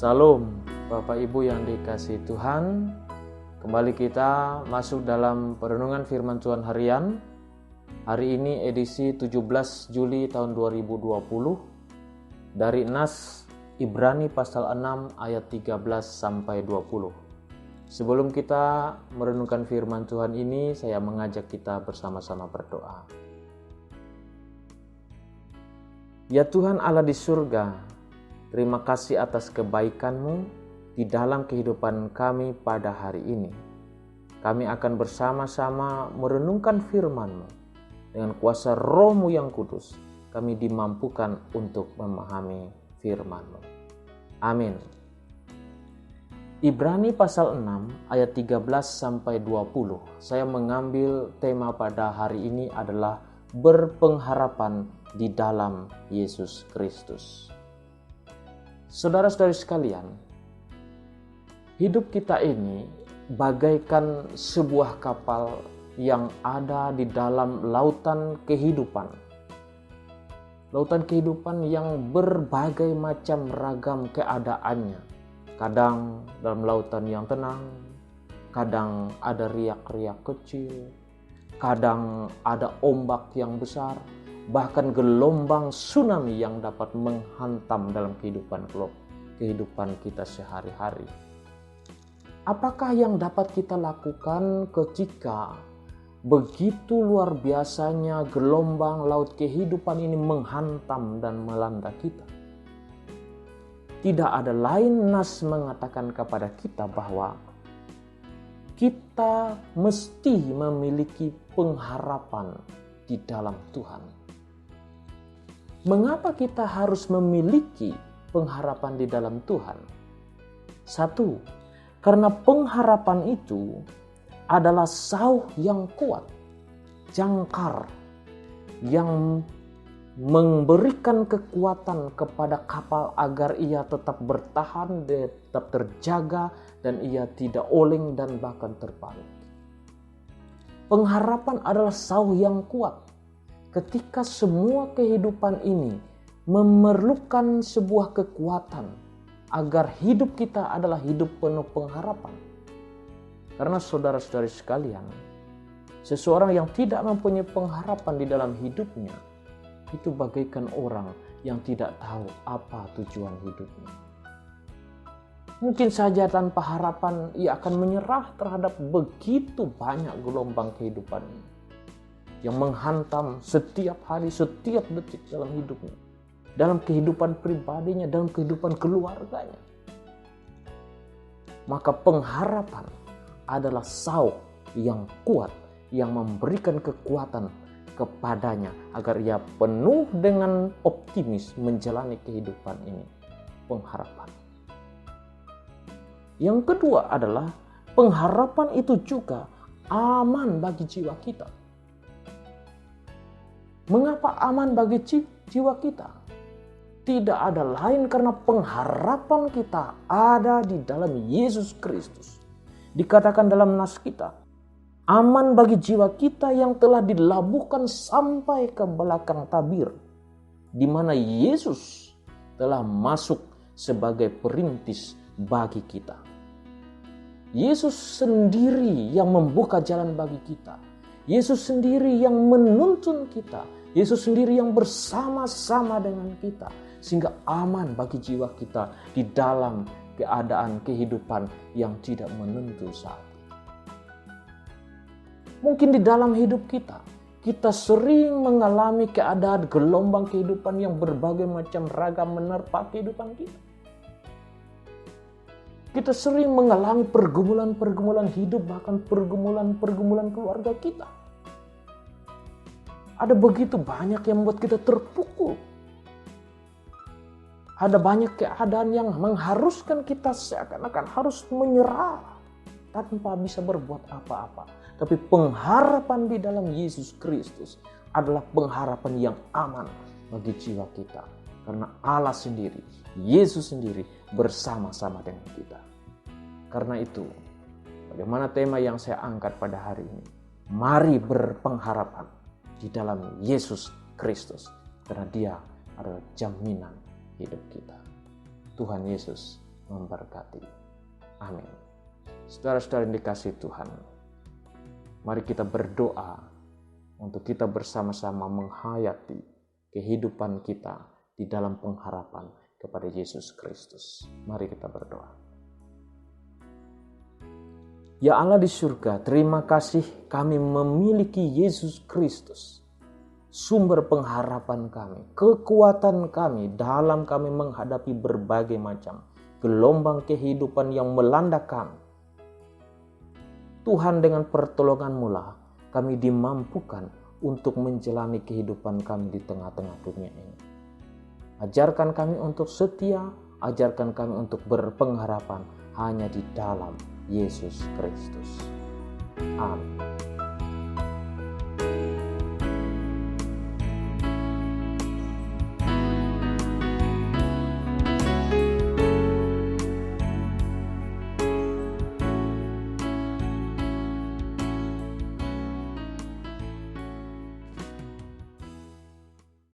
Salam Bapak Ibu yang dikasihi Tuhan. Kembali kita masuk dalam perenungan firman Tuhan harian. Hari ini edisi 17 Juli tahun 2020 dari Nas Ibrani pasal 6 ayat 13 sampai 20. Sebelum kita merenungkan firman Tuhan ini, saya mengajak kita bersama-sama berdoa. Ya Tuhan Allah di surga, terima kasih atas kebaikan-Mu di dalam kehidupan kami pada hari ini. Kami akan bersama-sama merenungkan firman-Mu. Dengan kuasa Roh-Mu yang kudus, kami dimampukan untuk memahami firman-Mu. Amin. Ibrani pasal 6 ayat 13 sampai 20. Saya mengambil tema pada hari ini adalah berpengharapan di dalam Yesus Kristus. Saudara-saudari sekalian, hidup kita ini bagaikan sebuah kapal yang ada di dalam lautan kehidupan. Lautan kehidupan yang berbagai macam ragam keadaannya. Kadang dalam lautan yang tenang, kadang ada riak-riak kecil, kadang ada ombak yang besar, bahkan gelombang tsunami yang dapat menghantam dalam kehidupan kita sehari-hari. Apakah yang dapat kita lakukan ketika begitu luar biasanya gelombang laut kehidupan ini menghantam dan melanda kita? Tidak ada lain nas mengatakan kepada kita bahwa kita mesti memiliki pengharapan di dalam Tuhan. Mengapa kita harus memiliki pengharapan di dalam Tuhan? Satu, karena pengharapan itu adalah sauh yang kuat, jangkar, yang memberikan kekuatan kepada kapal agar ia tetap bertahan, tetap terjaga, dan ia tidak oleng dan bahkan terbalik. Pengharapan adalah sauh yang kuat. Ketika semua kehidupan ini memerlukan sebuah kekuatan agar hidup kita adalah hidup penuh pengharapan. Karena saudara-saudari sekalian, seseorang yang tidak mempunyai pengharapan di dalam hidupnya, itu bagaikan orang yang tidak tahu apa tujuan hidupnya. Mungkin saja tanpa harapan ia akan menyerah terhadap begitu banyak gelombang kehidupan ini yang menghantam setiap hari, setiap detik dalam hidupnya, dalam kehidupan pribadinya, dalam kehidupan keluarganya. Maka pengharapan adalah sauh yang kuat yang memberikan kekuatan kepadanya agar ia penuh dengan optimis menjalani kehidupan ini. Pengharapan. Yang kedua adalah pengharapan itu juga aman bagi jiwa kita. Mengapa aman bagi jiwa kita? Tidak ada lain karena pengharapan kita ada di dalam Yesus Kristus. Dikatakan dalam nas kita, aman bagi jiwa kita yang telah dilabuhkan sampai ke belakang tabir, di mana Yesus telah masuk sebagai perintis bagi kita. Yesus sendiri yang membuka jalan bagi kita. Yesus sendiri yang menuntun kita. Yesus sendiri yang bersama-sama dengan kita. Sehingga aman bagi jiwa kita di dalam keadaan kehidupan yang tidak menentu saat ini. Mungkin di dalam hidup kita sering mengalami keadaan gelombang kehidupan yang berbagai macam ragam menerpa kehidupan kita. Kita sering mengalami pergumulan-pergumulan hidup, bahkan pergumulan-pergumulan keluarga kita. Ada begitu banyak yang membuat kita terpukul. Ada banyak keadaan yang mengharuskan kita seakan-akan harus menyerah tanpa bisa berbuat apa-apa. Tapi pengharapan di dalam Yesus Kristus adalah pengharapan yang aman bagi jiwa kita. Karena Allah sendiri, Yesus sendiri bersama-sama dengan kita. Karena itu, bagaimana tema yang saya angkat pada hari ini? Mari berpengharapan di dalam Yesus Kristus. Karena Dia adalah jaminan hidup kita. Tuhan Yesus memberkati. Amin. Saudara-saudara yang dikasihi Tuhan, mari kita berdoa untuk kita bersama-sama menghayati kehidupan kita di dalam pengharapan kepada Yesus Kristus. Mari kita berdoa. Ya Allah di surga, terima kasih kami memiliki Yesus Kristus, sumber pengharapan kami, kekuatan kami dalam kami menghadapi berbagai macam gelombang kehidupan yang melanda kami. Tuhan, dengan pertolongan-Mu lah kami dimampukan untuk menjalani kehidupan kami di tengah-tengah dunia ini. Ajarkan kami untuk setia, ajarkan kami untuk berpengharapan hanya di dalam Yesus Kristus. Amin.